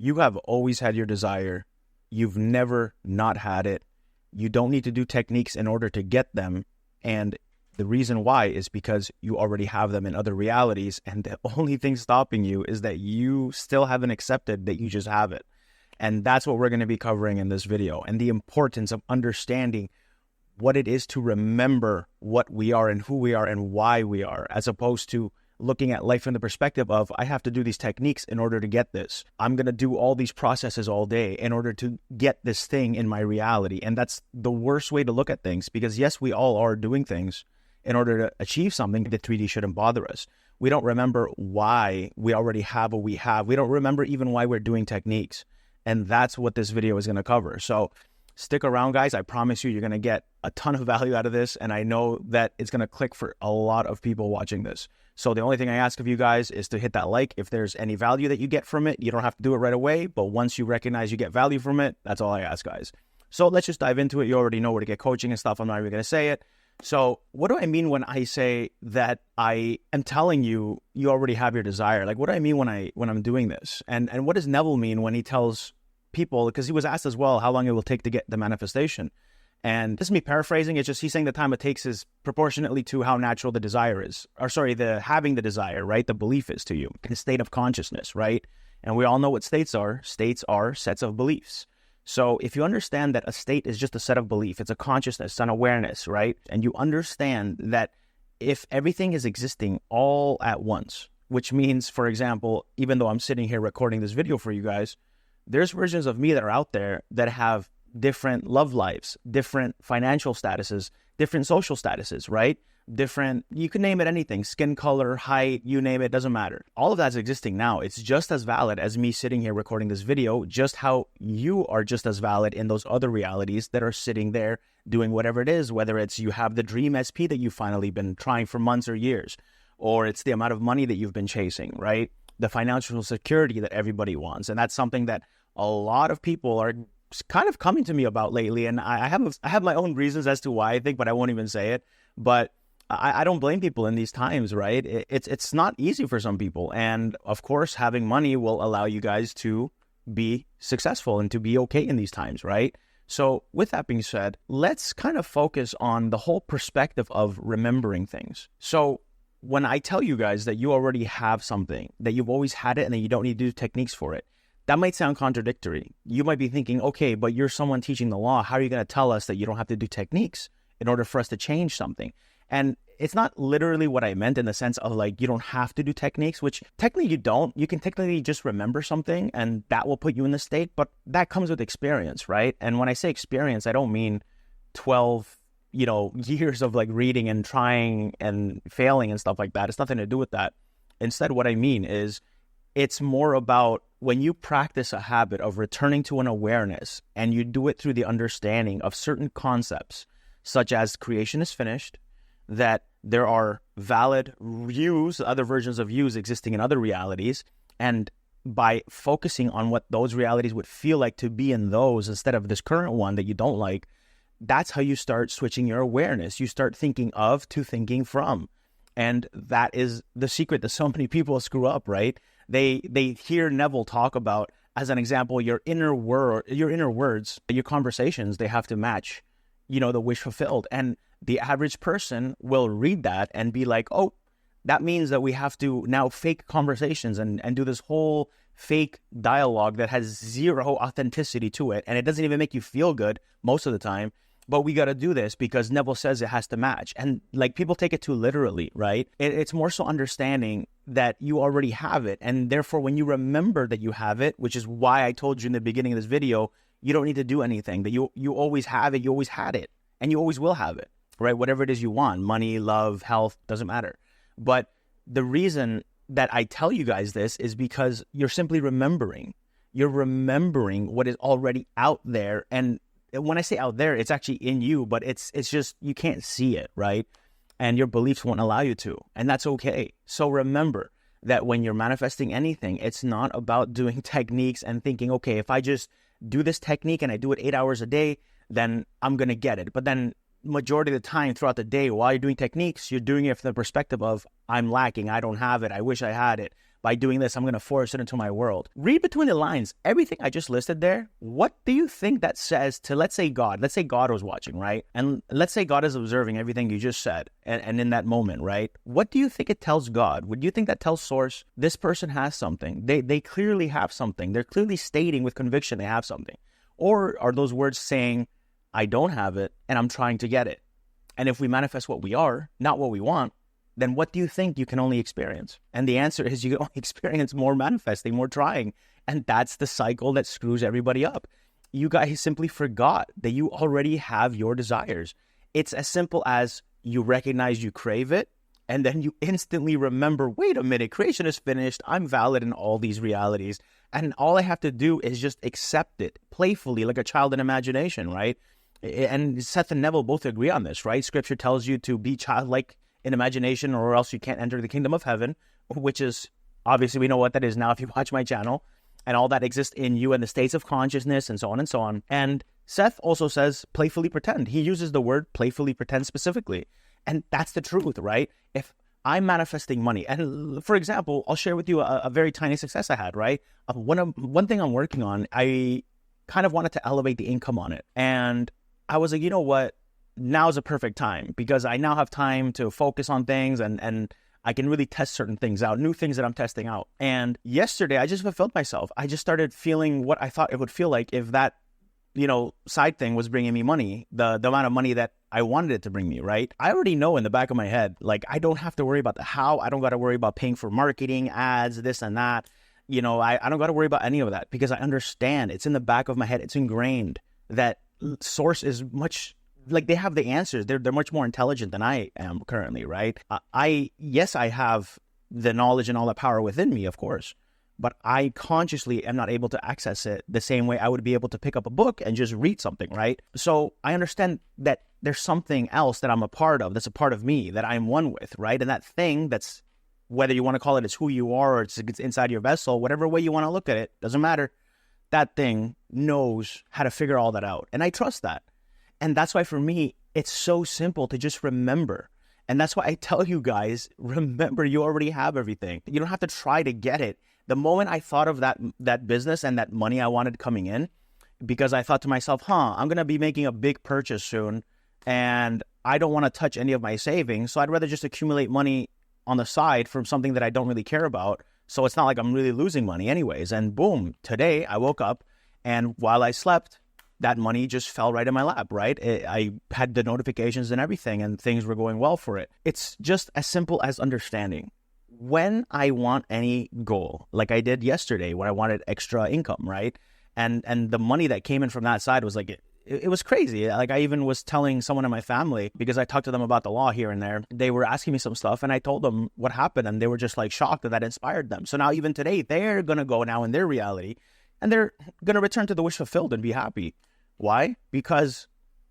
You have always had your desire. You've never not had it. You don't need to do techniques in order to get them. And the reason why is because you already have them in other realities. And the only thing stopping you is that you still haven't accepted that you just have it. And that's what we're going to be covering in this video, and the importance of understanding what it is to remember what we are and who we are and why we are, as opposed to looking at life from the perspective of, I have to do these techniques in order to get this. I'm going to do all these processes all day in order to get this thing in my reality. And that's the worst way to look at things, because yes, we all are doing things in order to achieve something. The 3D shouldn't bother us. We don't remember why we already have what we have. We don't remember even why we're doing techniques. And that's what this video is going to cover. So stick around, guys. I promise you, you're going to get a ton of value out of this. And I know that it's going to click for a lot of people watching this. So the only thing I ask of you guys is to hit that like. If there's any value that you get from it, you don't have to do it right away. But once you recognize you get value from it, that's all I ask, guys. So let's just dive into it. You already know where to get coaching and stuff. I'm not even going to say it. So what do I mean when I say that I am telling you, you already have your desire? Like, what do I mean when I'm doing this? And what does Neville mean when he tells people, because he was asked as well, how long it will take to get the manifestation? And this is me paraphrasing. It's just, he's saying the time it takes is proportionately to how natural the desire is, or sorry, the having the desire, right? The belief is to you, the state of consciousness, right? And we all know what states are. States are sets of beliefs. So if you understand that a state is just a set of belief, it's a consciousness, an awareness, right? And you understand that if everything is existing all at once, which means, for example, even though I'm sitting here recording this video for you guys, there's versions of me that are out there that have different love lives, different financial statuses, different social statuses, right? Different, you can name it anything, skin color, height, you name it, doesn't matter. All of that's existing now. It's just as valid as me sitting here recording this video, just how you are just as valid in those other realities that are sitting there doing whatever it is, whether it's you have the dream SP that you've finally been trying for months or years, or it's the amount of money that you've been chasing, right? The financial security that everybody wants. And that's something that a lot of people are kind of coming to me about lately. And I have my own reasons as to why I think, but I won't even say it. But I don't blame people in these times, right? It's not easy for some people. And of course, having money will allow you guys to be successful and to be okay in these times, right? So with that being said, let's kind of focus on the whole perspective of remembering things. So when I tell you guys that you already have something, that you've always had it and that you don't need to do techniques for it, that might sound contradictory. You might be thinking, okay, but you're someone teaching the law. How are you going to tell us that you don't have to do techniques in order for us to change something? And it's not literally what I meant in the sense of like, you don't have to do techniques, which technically you don't. You can technically just remember something and that will put you in the state, but that comes with experience, right? And when I say experience, I don't mean 12, years of like reading and trying and failing and stuff like that. It's nothing to do with that. Instead, what I mean is it's more about when you practice a habit of returning to an awareness and you do it through the understanding of certain concepts, such as creation is finished, that there are valid yous, other versions of yous existing in other realities. And by focusing on what those realities would feel like to be in those instead of this current one that you don't like, that's how you start switching your awareness. You start thinking of to thinking from. And that is the secret that so many people screw up, right? They hear Neville talk about, as an example, your inner words, your conversations, they have to match, the wish fulfilled. And the average person will read that and be like, oh, that means that we have to now fake conversations and do this whole fake dialogue that has zero authenticity to it. And it doesn't even make you feel good most of the time. But we got to do this because Neville says it has to match. And like people take it too literally, right? It's more so understanding that you already have it. And therefore, when you remember that you have it, which is why I told you in the beginning of this video, you don't need to do anything, that you always have it, you always had it, and you always will have it, right? Whatever it is you want, money, love, health, doesn't matter. But the reason that I tell you guys this is because you're simply remembering. You're remembering what is already out there. And when I say out there, it's actually in you, but it's just, you can't see it, right? And your beliefs won't allow you to, and that's okay. So remember that when you're manifesting anything, it's not about doing techniques and thinking, okay, if I just do this technique and I do it 8 hours a day, then I'm going to get it. But then majority of the time throughout the day, while you're doing techniques, you're doing it from the perspective of, I'm lacking, I don't have it, I wish I had it. by doing this, I'm going to force it into my world. Read between the lines. Everything I just listed there, what do you think that says to, let's say God was watching, right? And let's say God is observing everything you just said. And in that moment, right? What do you think it tells God? Would you think that tells Source, this person has something? They clearly have something. They're clearly stating with conviction they have something. Or are those words saying, I don't have it and I'm trying to get it? And if we manifest what we are, not what we want, then what do you think you can only experience? And the answer is you can only experience more manifesting, more trying. And that's the cycle that screws everybody up. You guys simply forgot that you already have your desires. It's as simple as you recognize you crave it, and then you instantly remember, wait a minute, creation is finished. I'm valid in all these realities. And all I have to do is just accept it playfully, like a child in imagination, right? And Seth and Neville both agree on this, right? Scripture tells you to be childlike in imagination, or else you can't enter the kingdom of heaven, which is, obviously we know what that is now if you watch my channel, and all that exists in you and the states of consciousness and so on and so on. And Seth also says playfully pretend. He uses the word playfully pretend specifically. And that's the truth, right? If I'm manifesting money, and for example, I'll share with you a very tiny success I had, right? One thing I'm working on, I kind of wanted to elevate the income on it. And I was like, you know what? Now is a perfect time, because I now have time to focus on things, and I can really test certain things out, new things that I'm testing out. And yesterday, I just fulfilled myself. I just started feeling what I thought it would feel like if that, side thing was bringing me money, the amount of money that I wanted it to bring me, right? I already know in the back of my head, like, I don't have to worry about the how. I don't got to worry about paying for marketing, ads, this and that. I don't got to worry about any of that, because I understand it's in the back of my head. It's ingrained that Source is much, like, they have the answers. They're much more intelligent than I am currently, right? I have the knowledge and all the power within me, of course, but I consciously am not able to access it the same way I would be able to pick up a book and just read something, right? So I understand that there's something else that I'm a part of, that's a part of me that I'm one with, right? And that thing that's, whether you want to call it, it's who you are, or it's inside your vessel, whatever way you want to look at it, doesn't matter. That thing knows how to figure all that out. And I trust that. And that's why for me, it's so simple to just remember. And that's why I tell you guys, remember, you already have everything. You don't have to try to get it. The moment I thought of that business and that money I wanted coming in, because I thought to myself, I'm going to be making a big purchase soon, and I don't want to touch any of my savings. So I'd rather just accumulate money on the side from something that I don't really care about. So it's not like I'm really losing money anyways. And boom, today I woke up, and while I slept, that money just fell right in my lap, right? I had the notifications and everything, and things were going well for it. It's just as simple as understanding. When I want any goal, like I did yesterday when I wanted extra income, right? And the money that came in from that side was like, it was crazy. Like, I even was telling someone in my family, because I talked to them about the law here and there. They were asking me some stuff, and I told them what happened, and they were just like shocked that inspired them. So now even today, they're going to go now in their reality, and they're going to return to the wish fulfilled and be happy. Why? Because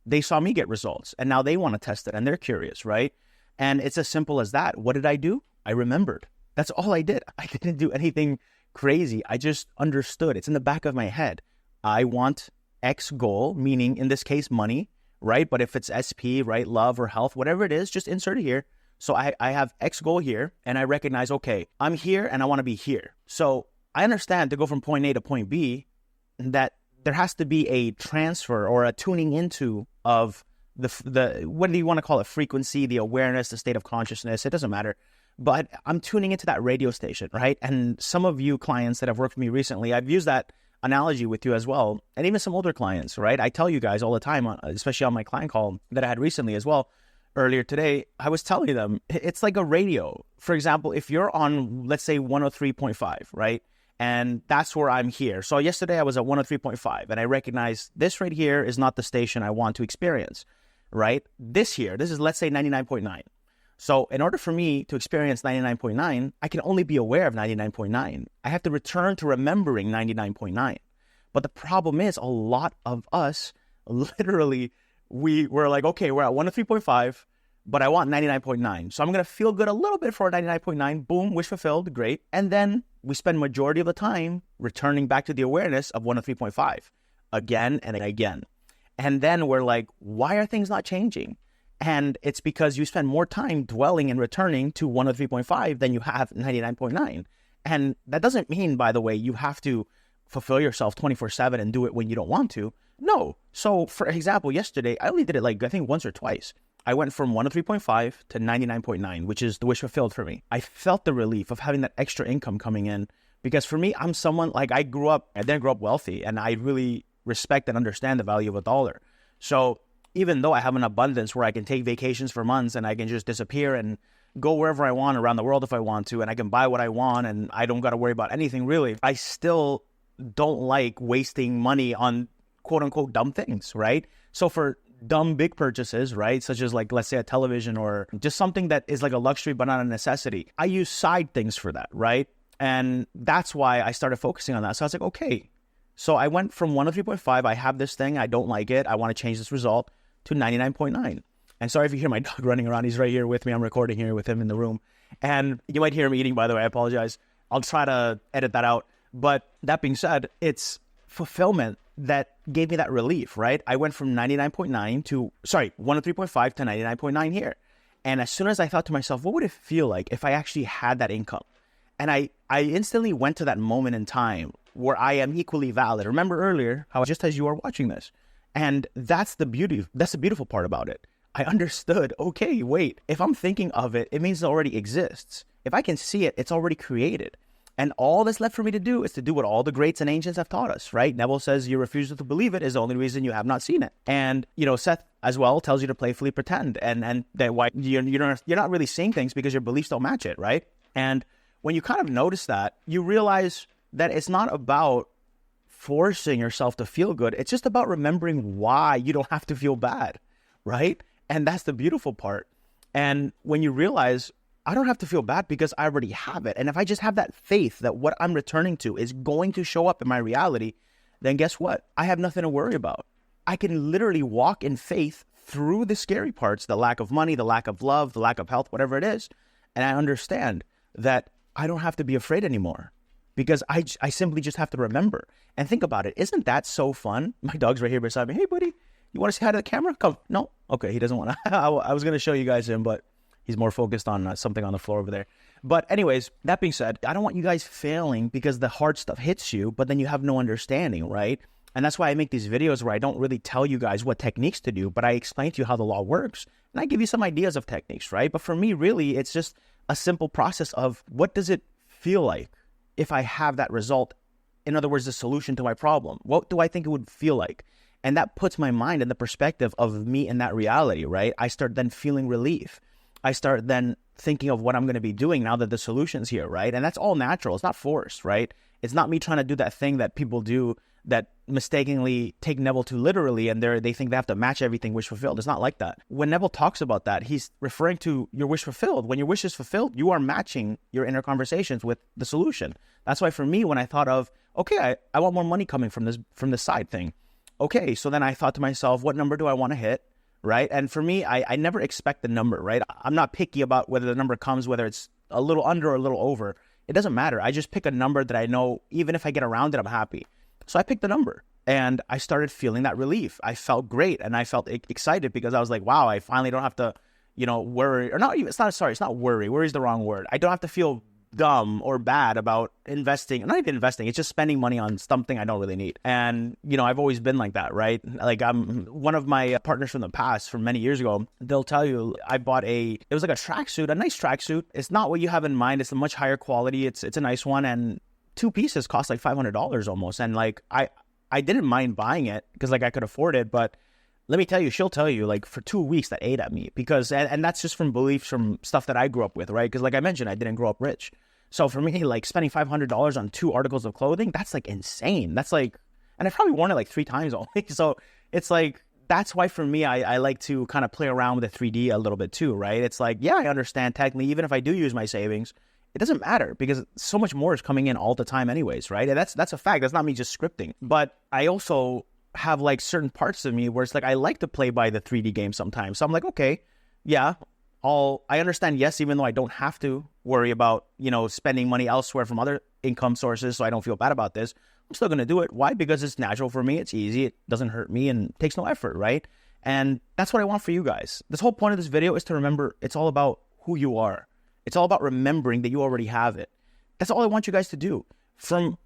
they saw me get results, and now they want to test it, and they're curious, right? And it's as simple as that. What did I do? I remembered. That's all I did. I didn't do anything crazy. I just understood. It's in the back of my head. I want X goal, meaning in this case, money, right? But if it's SP, right, love or health, whatever it is, just insert it here. So I have X goal here, and I recognize, okay, I'm here and I want to be here. So I understand to go from point A to point B, that there has to be a transfer or a tuning into of the what do you want to call it? Frequency, the awareness, the state of consciousness. It doesn't matter. But I'm tuning into that radio station, right? And some of you clients that have worked with me recently, I've used that analogy with you as well. And even some older clients, right? I tell you guys all the time, especially on my client call that I had recently as well, earlier today, I was telling them, it's like a radio. For example, if you're on, let's say 103.5, right? And that's where I'm here. So yesterday I was at 103.5, and I recognized this right here is not the station I want to experience, right? This is, let's say 99.9. So in order for me to experience 99.9, I can only be aware of 99.9. I have to return to remembering 99.9. But the problem is, a lot of us, literally, we're like, okay, we're at 103.5, but I want 99.9. So I'm going to feel good a little bit for 99.9. Boom, wish fulfilled, great. And then we spend majority of the time returning back to the awareness of 103.5 again and again. And then we're like, why are things not changing? And it's because you spend more time dwelling and returning to 103.5 than you have 99.9. And that doesn't mean, by the way, you have to fulfill yourself 24/7 and do it when you don't want to. No. So for example, yesterday, I only did it like, I think once or twice. I went from 103.5 to 99.9, which is the wish fulfilled for me. I felt the relief of having that extra income coming in, because for me, I'm someone like, I didn't grow up wealthy, and I really respect and understand the value of a dollar. So even though I have an abundance where I can take vacations for months and I can just disappear and go wherever I want around the world if I want to, and I can buy what I want and I don't got to worry about anything really, I still don't like wasting money on quote unquote dumb things, right? So for dumb big purchases, right, such as like, let's say a television or just something that is like a luxury but not a necessity, I use side things for that, right? And that's why I started focusing on that. So I was like, okay. So I went from 103.5, I have this thing, I don't like it, I want to change this result, to 99.9. And sorry if you hear my dog running around, he's right here with me, I'm recording here with him in the room. And you might hear him eating, by the way, I apologize. I'll try to edit that out. But that being said, it's fulfillment that gave me that relief, right? I went from 103.5 to 99.9 here. And as soon as I thought to myself, what would it feel like if I actually had that income? And I instantly went to that moment in time where I am equally valid. Remember earlier, how just as you are watching this. And that's the beautiful part about it. I understood, okay, wait, if I'm thinking of it, it means it already exists. If I can see it, it's already created. And all that's left for me to do is to do what all the greats and ancients have taught us, right? Neville says your refusal to believe it is the only reason you have not seen it. And, Seth as well tells you to playfully pretend, and that why you're not really seeing things because your beliefs don't match it, right? And when you kind of notice that, you realize that it's not about forcing yourself to feel good. It's just about remembering why you don't have to feel bad, right? And that's the beautiful part. And when you realize, I don't have to feel bad because I already have it. And if I just have that faith that what I'm returning to is going to show up in my reality, then guess what? I have nothing to worry about. I can literally walk in faith through the scary parts, the lack of money, the lack of love, the lack of health, whatever it is. And I understand that I don't have to be afraid anymore because I simply just have to remember. And think about it. Isn't that so fun? My dog's right here beside me. Hey, buddy, you want to say hi to the camera? Come. No? Okay, he doesn't want to. I was going to show you guys him, but he's more focused on something on the floor over there. But anyways, that being said, I don't want you guys failing because the hard stuff hits you, but then you have no understanding, right? And that's why I make these videos where I don't really tell you guys what techniques to do, but I explain to you how the law works. And I give you some ideas of techniques, right? But for me, really, it's just a simple process of what does it feel like if I have that result? In other words, the solution to my problem. What do I think it would feel like? And that puts my mind in the perspective of me in that reality, right? I start then feeling relief. I start then thinking of what I'm going to be doing now that the solution's here, right? And that's all natural. It's not forced, right? It's not me trying to do that thing that people do that mistakenly take Neville too literally and they think they have to match everything wish fulfilled. It's not like that. When Neville talks about that, he's referring to your wish fulfilled. When your wish is fulfilled, you are matching your inner conversations with the solution. That's why for me, when I thought of, okay, I want more money coming from this side thing. Okay, so then I thought to myself, what number do I want to hit? Right? And for me, I never expect the number, right? I'm not picky about whether the number comes, whether it's a little under or a little over. It doesn't matter. I just pick a number that I know, even if I get around it, I'm happy. So I picked the number and I started feeling that relief. I felt great and I felt excited because I was like, wow, I finally don't have to, worry or not even, it's not worry. Worry is the wrong word. I don't have to feel dumb or bad about investing. Not even investing. It's just spending money on something I don't really need. And, I've always been like that, right? Like I'm one of my partners from the past from many years ago, they'll tell you I bought it was like a tracksuit, a nice tracksuit. It's not what you have in mind. It's a much higher quality. It's a nice one. And 2 pieces cost like $500 almost. And like, I didn't mind buying it because like I could afford it, but let me tell you, she'll tell you like for 2 weeks that ate at me because, and that's just from beliefs from stuff that I grew up with, right? Because like I mentioned, I didn't grow up rich. So for me, like spending $500 on 2 articles of clothing, that's like insane. That's like, and I've probably worn it like 3 times only. So it's like, that's why for me, I like to kind of play around with the 3D a little bit too, right? It's like, yeah, I understand technically, even if I do use my savings, it doesn't matter because so much more is coming in all the time anyways, right? And that's a fact. That's not me just scripting. But I also have like certain parts of me where it's like I like to play by the 3D game sometimes. So I'm like, okay, yeah, I understand, yes, even though I don't have to worry about, spending money elsewhere from other income sources, so I don't feel bad about this, I'm still going to do it. Why? Because it's natural for me. It's easy. It doesn't hurt me and takes no effort, right? And that's what I want for you guys. This whole point of this video is to remember it's all about who you are. It's all about remembering that you already have it. That's all I want you guys to do. From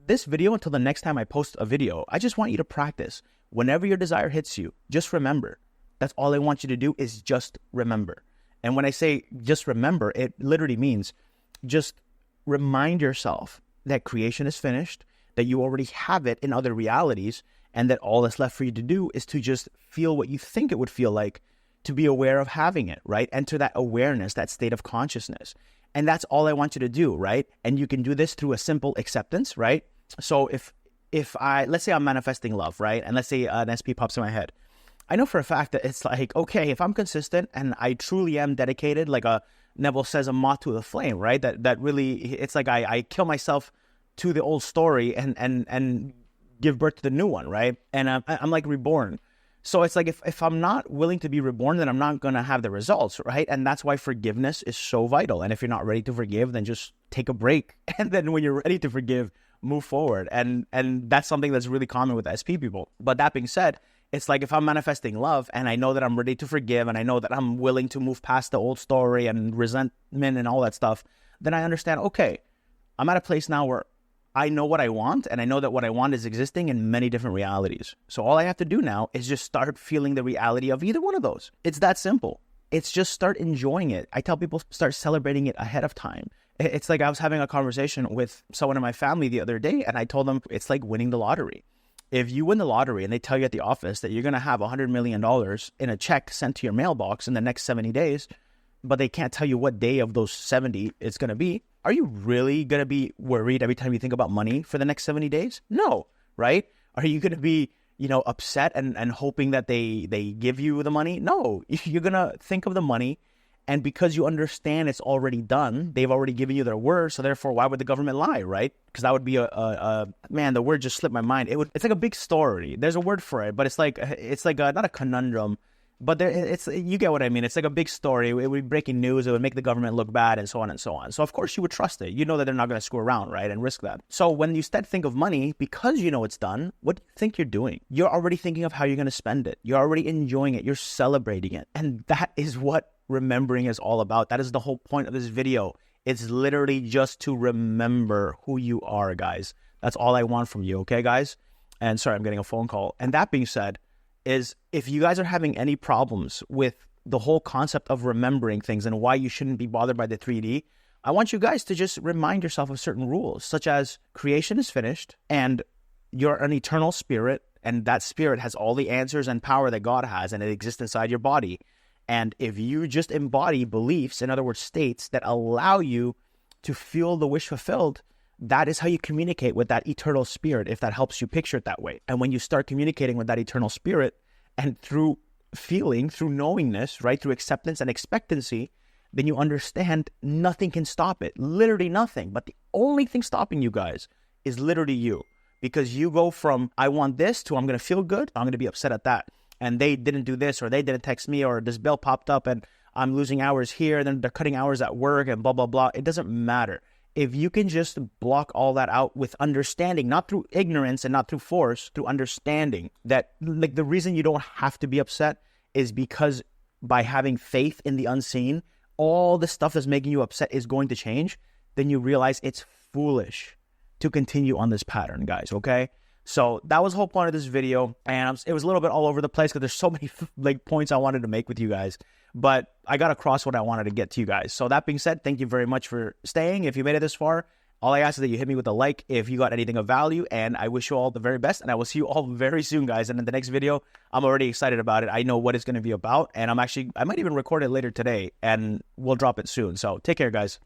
this video until the next time I post a video, I just want you to practice. Whenever your desire hits you, just remember. That's all I want you to do is just remember. And when I say just remember, it literally means just remind yourself that creation is finished, that you already have it in other realities, and that all that's left for you to do is to just feel what you think it would feel like to be aware of having it, right? Enter that awareness, that state of consciousness. And that's all I want you to do, right? And you can do this through a simple acceptance, right? So let's say I'm manifesting love, right? And let's say an SP pops in my head. I know for a fact that it's like, okay, if I'm consistent and I truly am dedicated, like Neville says, a moth to the flame, right? That really, it's like I kill myself to the old story and give birth to the new one, right? And I'm like reborn. So it's like if I'm not willing to be reborn, then I'm not going to have the results, right? And that's why forgiveness is so vital. And if you're not ready to forgive, then just take a break. And then when you're ready to forgive, move forward. And that's something that's really common with SP people. But that being said, it's like if I'm manifesting love and I know that I'm ready to forgive and I know that I'm willing to move past the old story and resentment and all that stuff, then I understand, okay, I'm at a place now where I know what I want, and I know that what I want is existing in many different realities. So all I have to do now is just start feeling the reality of either one of those. It's that simple. It's just start enjoying it. I tell people start celebrating it ahead of time. It's like I was having a conversation with someone in my family the other day, and I told them it's like winning the lottery. If you win the lottery and they tell you at the office that you're going to have $100 million in a check sent to your mailbox in the next 70 days, but they can't tell you what day of those 70 it's going to be, are you really going to be worried every time you think about money for the next 70 days? No, right? Are you going to be, upset and hoping that they give you the money? No, you're going to think of the money. And because you understand it's already done, they've already given you their word. So therefore, why would the government lie, right? Because that would be man, the word just slipped my mind. It's like a big story. There's a word for it, but it's like not a conundrum. But you get what I mean. It's like a big story. It would be breaking news. It would make the government look bad and so on and so on. So of course you would trust it. You know that they're not going to screw around, right? And risk that. So when you instead think of money, because you know it's done, what do you think you're doing? You're already thinking of how you're going to spend it. You're already enjoying it. You're celebrating it. And that is what remembering is all about. That is the whole point of this video. It's literally just to remember who you are, guys. That's all I want from you. Okay, guys? And sorry, I'm getting a phone call. And that being said, is if you guys are having any problems with the whole concept of remembering things and why you shouldn't be bothered by the 3D, I want you guys to just remind yourself of certain rules, such as creation is finished and you're an eternal spirit, and that spirit has all the answers and power that God has, and it exists inside your body. And if you just embody beliefs, in other words, states that allow you to feel the wish fulfilled, that is how you communicate with that eternal spirit, if that helps you picture it that way. And when you start communicating with that eternal spirit, and through feeling, through knowingness, right, through acceptance and expectancy, then you understand nothing can stop it. Literally nothing. But the only thing stopping you guys is literally you. Because you go from, I want this, to I'm going to feel good, I'm going to be upset at that. And they didn't do this, or they didn't text me, or this bill popped up and I'm losing hours here, and then they're cutting hours at work and blah, blah, blah. It doesn't matter. If you can just block all that out with understanding, not through ignorance and not through force, through understanding that, like, the reason you don't have to be upset is because by having faith in the unseen, all the stuff that's making you upset is going to change, then you realize it's foolish to continue on this pattern, guys, okay? So that was the whole point of this video, and it was a little bit all over the place because there's so many points I wanted to make with you guys, but I got across what I wanted to get to you guys. So that being said, thank you very much for staying. If you made it this far, all I ask is that you hit me with a like if you got anything of value, and I wish you all the very best, and I will see you all very soon, guys. And in the next video, I'm already excited about it. I know what it's going to be about, and I might even record it later today, and we'll drop it soon. So take care, guys.